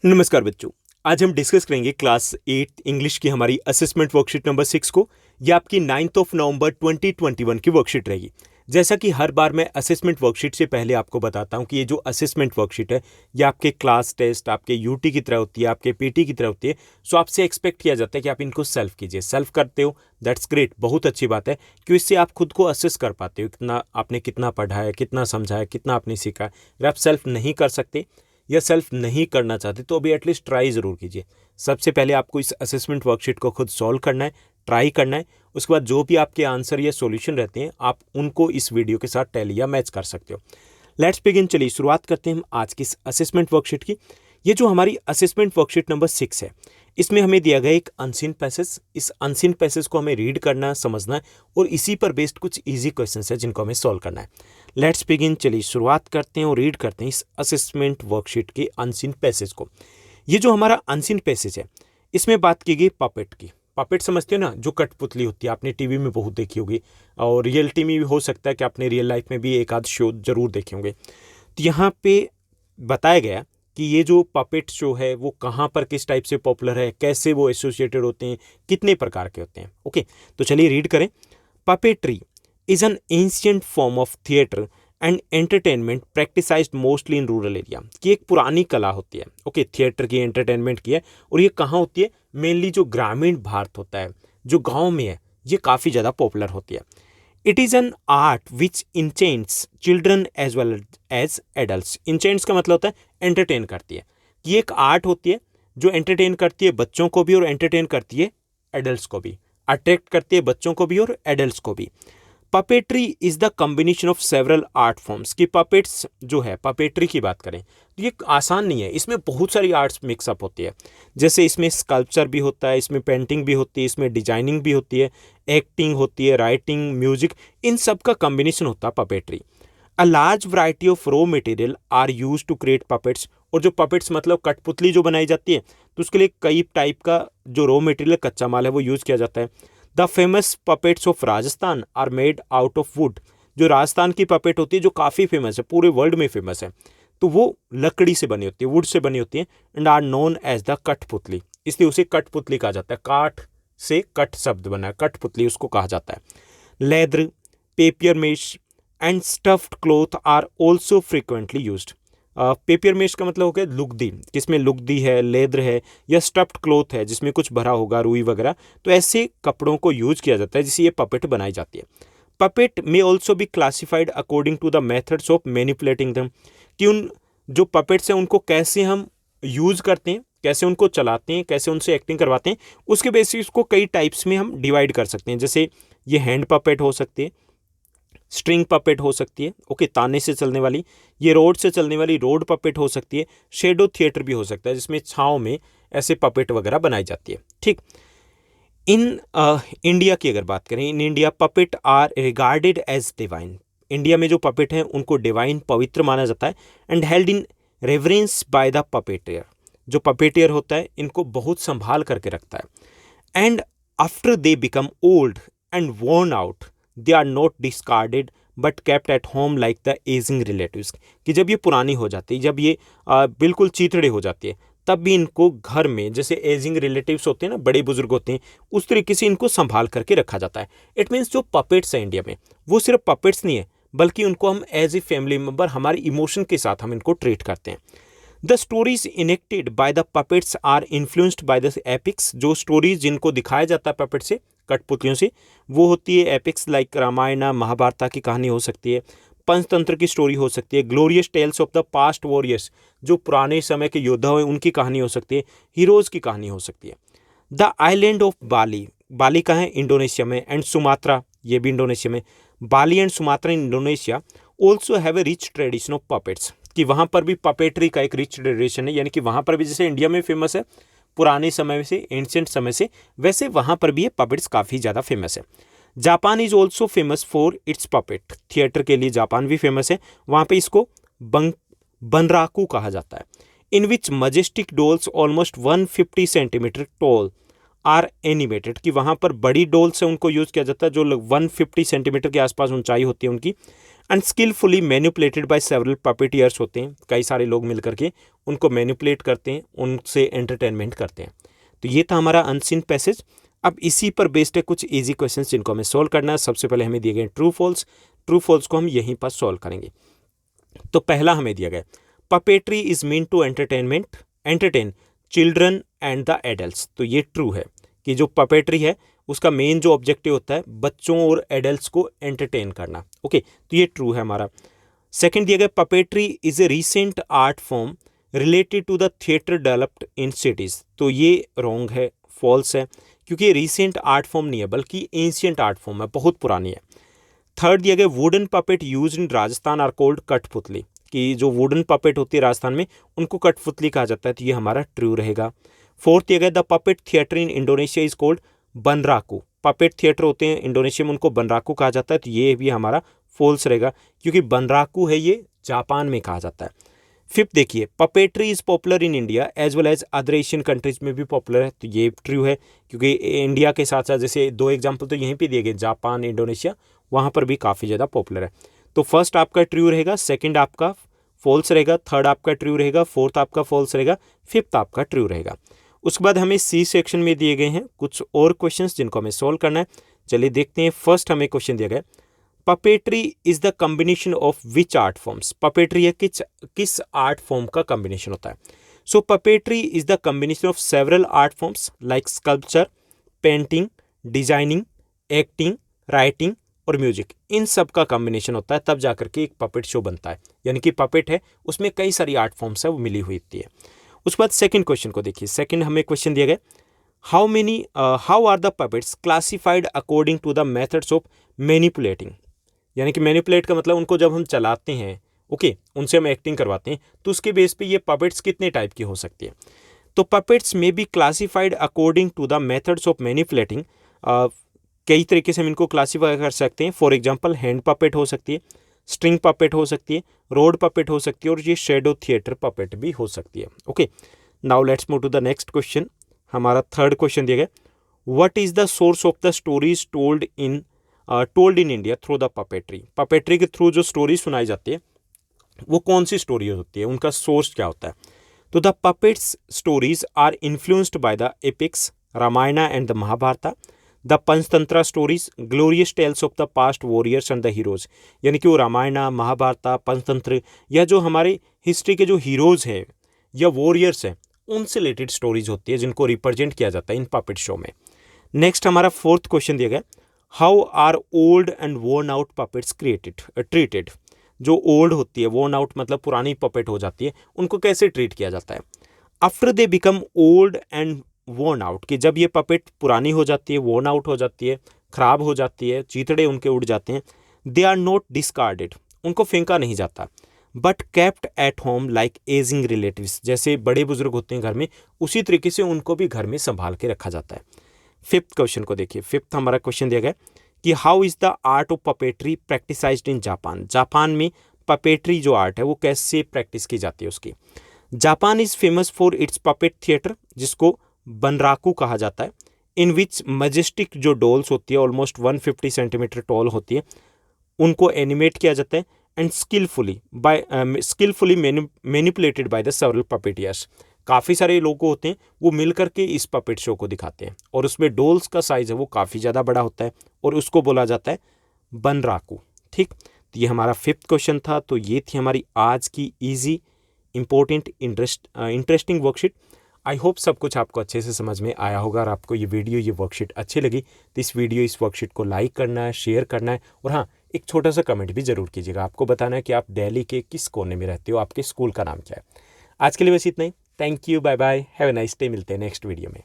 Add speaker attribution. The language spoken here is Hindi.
Speaker 1: नमस्कार बच्चों। आज हम डिस्कस करेंगे क्लास 8 इंग्लिश की हमारी असेसमेंट वर्कशीट नंबर 6 को। यह आपकी 9 नवंबर 2021 की वर्कशीट रहेगी। जैसा कि हर बार मैं असेसमेंट वर्कशीट से पहले आपको बताता हूं कि ये जो असेसमेंट वर्कशीट है ये आपके क्लास टेस्ट, आपके यूटी की तरह होती है, आपके पीटी की तरह होती है। सो आपसे एक्सपेक्ट किया जाता है कि आप इनको सेल्फ कीजिए। सेल्फ करते हो, दैट्स ग्रेट, बहुत अच्छी बात है, क्योंकि इससे आप खुद को असेस कर पाते हो कितना आपने कितना पढ़ा है, कितना समझा है, कितना आपने सीखा है। अगर आप सेल्फ नहीं कर सकते या सेल्फ नहीं करना चाहते तो अभी एटलीस्ट ट्राई ज़रूर कीजिए। सबसे पहले आपको इस असेसमेंट वर्कशीट को खुद सॉल्व करना है, ट्राई करना है। उसके बाद जो भी आपके आंसर या सॉल्यूशन रहते हैं आप उनको इस वीडियो के साथ टैली या मैच कर सकते हो। Let's begin. चलिए शुरुआत करते हैं हम आज की इस असेसमेंट वर्कशीट की। ये जो हमारी असेसमेंट वर्कशीट नंबर 6 है, इसमें हमें दिया गया एक अनसीन पैसेज। इस अनसीन पैसेज को हमें रीड करना है, समझना है और इसी पर बेस्ड कुछ इजी क्वेश्चंस है जिनको हमें सॉल्व करना है। Let's begin. चलिए शुरुआत करते हैं और रीड करते हैं इस असेसमेंट वर्कशीट के अनसीन पैसेज को। ये जो हमारा अनसीन पैसेज है इसमें बात की गई पपेट की। पपेट समझते हो ना, जो कठपुतली होती है, आपने टीवी में बहुत देखी होगी और रियलिटी में भी हो सकता है कि आपने रियल लाइफ में भी एक आध शो जरूर देखे होंगे। तो यहाँ पे बताया गया कि ये जो पपेट शो है वो कहाँ पर किस टाइप से पॉपुलर है, कैसे वो एसोसिएटेड होते हैं, कितने प्रकार के होते हैं। ओके, तो चलिए रीड करें। Puppetry is an ancient form of theatre and entertainment practised mostly in rural area. कि एक पुरानी कला होती है, ओके, थिएटर की, एंटरटेनमेंट की है, और ये कहाँ होती है? मेनली जो ग्रामीण भारत होता है, जो गाँव में है, ये काफ़ी ज़्यादा पॉपुलर होती है। It is an art which enchants children as well as adult. Enchants का मतलब होता है एंटरटेन करती है। ये एक आर्ट होती है जो एंटरटेन करती है बच्चों को भी और एंटरटेन करती है एडल्ट्स को भी, अट्रैक्ट करती है बच्चों को भी और एडल्ट्स को भी। Puppetry is the combination of several art forms. की पपेट्स जो है, पपेट्री की बात करें तो ये आसान नहीं है, इसमें बहुत सारी आर्ट्स मिक्सअप होती है। जैसे इसमें स्कल्पचर भी होता है, इसमें पेंटिंग भी होती है, इसमें डिजाइनिंग भी होती है, एक्टिंग होती है, राइटिंग, म्यूजिक, इन सब का कॉम्बिनेशन होता है puppetry. A large variety of raw material are use to create puppets. और जो पपेट्स मतलब कठपुतली जो बनाई जाती है तो उसके लिए कई टाइप का जो रॉ मटेरियल, कच्चा माल है, वो यूज़ किया जाता है। The famous puppets of Rajasthan are made out of wood. जो राजस्थान की पपेट होती है जो काफ़ी फेमस है, पूरे वर्ल्ड में फेमस है, तो वो लकड़ी से बनी होती है, वुड से बनी होती है, and are known as the kathputli. इसलिए उसे कठपुतली कहा जाता है। काठ से कठ शब्द बना है, कठपुतली उसको कहा जाता है। Leather, paper mesh and stuffed cloth are also frequently used. Paper mesh का मतलब हो गया लुगदी, जिसमें लुगदी है, लेदर है, या स्टफ्ड क्लोथ है जिसमें कुछ भरा होगा, रुई वगैरह, तो ऐसे कपड़ों को यूज किया जाता है जिससे ये पपेट बनाई जाती है। पपेट में also be classified according to the methods of manipulating them. कि उन जो पपेट्स हैं उनको कैसे हम यूज करते हैं, कैसे उनको चलाते हैं, कैसे उनसे एक्टिंग करवाते हैं, उसके बेसिस को कई टाइप्स में हम डिवाइड कर सकते हैं। जैसे ये हैंड पपेट हो सकती है, स्ट्रिंग पपेट हो सकती है, ओके, ताने से चलने वाली, ये रोड से चलने वाली रोड पपेट हो सकती है, शेडो थिएटर भी हो सकता है जिसमें छाँव में ऐसे पपेट वगैरह बनाई जाती है। ठीक। इन इंडिया की अगर बात करें, in India puppet are regarded as divine. India में जो पपेट हैं उनको डिवाइन, पवित्र माना जाता है, and held in reverence by the puppeteer. जो पपेटियर होता है इनको बहुत संभाल करके रखता है। And after they become old and worn out they are not discarded but kept at home like the aging relatives. कि जब ये पुरानी हो जाती है, जब ये बिल्कुल चीथड़े हो जाती है, तब भी इनको घर में, जैसे एजिंग रिलेटिव्स होते हैं ना, बड़े बुजुर्ग होते हैं, उस तरीके से इनको संभाल करके रखा जाता है। इट मीन्स जो पपेट्स हैं इंडिया में, वो सिर्फ पपेट्स नहीं है, बल्कि उनको हम एज ए फैमिली मेम्बर, हमारे इमोशन के साथ हम इनको ट्रीट करते हैं। The stories enacted by the puppets are influenced by the epics. जो स्टोरीज जिनको दिखाया जाता है पपेट से, कठपुतलियों से, वो होती है एपिक्स, लाइक रामायण, महाभारत की कहानी हो सकती है, पंचतंत्र की स्टोरी हो सकती है, glorious tales of the past warriors, जो पुराने समय के योद्धा हैं उनकी कहानी हो सकती है, हीरोज़ की कहानी हो सकती है। द आइलैंड ऑफ बाली, बाली कहाँ है? इंडोनेशिया में, एंड सुमात्रा, ये भी इंडोनेशिया में। Bali and Sumatra in Indonesia also have a rich tradition of puppets. कि वहाँ पर भी पपेट्री का एक रिच ट्रेडिशन है, यानी कि वहाँ पर भी जैसे इंडिया में फेमस है पुराने समय से, एंशिएंट समय से, वैसे वहाँ पर भी ये पपेट्स काफ़ी ज़्यादा फेमस है। Japan is also famous for its puppet. Theatre के लिए जापान भी फेमस है, वहाँ पे इसको बनराकू कहा जाता है। In which majestic dolls almost 150 centimetre tall are animated, कि वहाँ पर बड़ी डोल से उनको यूज़ किया जाता है जो 150 सेंटीमीटर के आसपास ऊंचाई होती है उनकी, and skilfully manipulated by several puppeteers होते हैं, कई सारे लोग मिल करके उनको मैनिपुलेट करते हैं, उनसे एंटरटेनमेंट करते हैं। तो ये था हमारा अनसीन पैसेज। अब इसी पर बेस्ड है कुछ इजी क्वेश्चंस जिनको हमें सॉल्व करना है। सबसे पहले हमें दिए गए ट्रू फॉल्स को हम यहीं पर सॉल्व करेंगे। तो पहला हमें दिया गया puppetry is mean to entertain children and the adults. तो ये ट्रू है कि जो पपेट्री है उसका मेन जो ऑब्जेक्टिव होता है बच्चों और एडल्ट्स को एंटरटेन करना। ओके, तो ये ट्रू है हमारा। सेकंड दिया गया puppetry is a recent art form related to the theatre developed in cities. तो ये रॉन्ग है, फॉल्स है, क्योंकि ये रीसेंट आर्ट फॉर्म नहीं है बल्कि एंशियंट आर्ट फॉर्म है, बहुत पुरानी है। थर्ड दिया गया wooden puppet use in Rajasthan are called kathputli, कि जो वुडन पपेट होती है राजस्थान में उनको कठपुतली कहा जाता है, तो ये हमारा ट्रू रहेगा। फोर्थ दिया गया the puppet theatre in Indonesia is called Bunraku. Puppet theatre होते हैं इंडोनेशिया में, उनको बनराकू कहा जाता है, तो ये भी हमारा फॉल्स रहेगा क्योंकि बनराकू है ये जापान में कहा जाता है। फिफ्थ देखिए puppetry is popular in India as well as other Asian countries में भी पॉपुलर है, तो ये ट्रू है क्योंकि इंडिया के साथ साथ जैसे दो एग्जाम्पल तो यहीं पे दिए गए, जापान, इंडोनेशिया, वहाँ पर भी काफ़ी ज़्यादा पॉपुलर है। तो फर्स्ट आपका ट्रू रहेगा, सेकंड आपका फॉल्स रहेगा, थर्ड आपका ट्रू रहेगा, फोर्थ आपका फॉल्स रहेगा, फिफ्थ आपका ट्रू रहेगा। उसके बाद हमें सी सेक्शन में दिए गए हैं कुछ और क्वेश्चंस जिनको हमें सॉल्व करना है। चलिए देखते हैं। फर्स्ट हमें क्वेश्चन दिया गया puppetry is the combination of which art forms. Puppetry है किस आर्ट फॉर्म का कॉम्बिनेशन होता है। So puppetry is the combination of several art forms like sculpture, painting, designing, acting, writing और म्यूजिक। इन सब का कॉम्बिनेशन होता है तब जाकर के एक पपेट शो बनता है, यानी कि पपेट है उसमें कई सारी आर्ट फॉर्म्स है वो मिली हुई होती है। उसके बाद सेकंड क्वेश्चन को देखिए। सेकंड हमें क्वेश्चन दिया गया how are the puppets classified according to the methods of manipulating. यानी कि मैनिपुलेट का मतलब उनको जब हम चलाते हैं, ओके, उनसे हम एक्टिंग करवाते हैं, तो उसके बेस पे ये पपेट्स कितने टाइप की हो सकती है। तो पपेट्स में be classified according to the methods of manipulating. कई तरीके से हम इनको क्लासीफाई कर सकते हैं। फॉर एग्जांपल हैंड पपेट हो सकती है, स्ट्रिंग पपेट हो सकती है, रोड पपेट हो सकती है और ये शेडो थिएटर पपेट भी हो सकती है। Okay, now let's move to the next question. हमारा थर्ड क्वेश्चन दिया गया what is the source of the stories told in India through the puppetry. Puppetry के थ्रू जो स्टोरी सुनाई जाती है वो कौन सी स्टोरी होती है, उनका सोर्स क्या होता है। तो the puppets stories are influenced by the epics Ramayana and the Mahabharata, the Panchatantra stories, glorious tales of the past warriors and the heroes. यानी कि वो रामायणा, महाभारता, पंचतंत्र या जो हमारे हिस्ट्री के जो हीरोज हैं या वॉरियर्स हैं उनसे रिलेटेड स्टोरीज होती है जिनको रिप्रेजेंट किया जाता है इन पपेट शो में। नेक्स्ट हमारा फोर्थ क्वेश्चन दिया गया how are old and worn out puppets treated. जो ओल्ड होती है, वोर्न आउट मतलब पुरानी पपेट हो जाती है, उनको कैसे ट्रीट किया जाता है। After they become old and worn out, कि जब ये पपेट पुरानी हो जाती है, वोर्न आउट हो जाती है, खराब हो जाती है, चीथड़े उनके उड़ जाते हैं, दे आर नॉट डिस्कार्डेड, उनको फेंका नहीं जाता, but kept at home like ageing relatives. जैसे बड़े बुजुर्ग होते हैं घर में, उसी तरीके से उनको भी घर में संभाल के रखा जाता है। फिफ्थ क्वेश्चन को देखिए। फिफ्थ हमारा क्वेश्चन दिया गया कि how is the art of puppetry practised in Japan. Japan में पपेट्री जो आर्ट है वो कैसे प्रैक्टिस की जाती है उसकी। Japan is famous for its puppet theatre, जिसको बनराकू कहा जाता है, इन विच मजेस्टिक जो डॉल्स होती है ऑलमोस्ट 150 सेंटीमीटर टॉल होती है, उनको एनिमेट किया जाता है and skilfully manipulated by the several puppeteers. काफ़ी सारे लोग होते हैं वो मिल करके इस पपेट शो को दिखाते हैं और उसमें डॉल्स का साइज है वो काफ़ी ज़्यादा बड़ा होता है और उसको बोला जाता है बनराकू। ठीक, तो ये हमारा फिफ्थ क्वेश्चन था। तो ये थी हमारी आज की easy important interesting worksheet. I hope सब कुछ आपको अच्छे से समझ में आया होगा। और आपको ये वीडियो, ये वर्कशीट अच्छी लगी तो इस वर्कशीट को लाइक करना है, शेयर करना है और हाँ, एक छोटा सा कमेंट भी ज़रूर कीजिएगा। आपको बताना है कि आप दिल्ली के किस कोने में रहते हो, आपके स्कूल का नाम क्या है। आज के लिए बस इतना ही। Thank you, bye bye, have a nice day. मिलते हैं नेक्स्ट वीडियो में।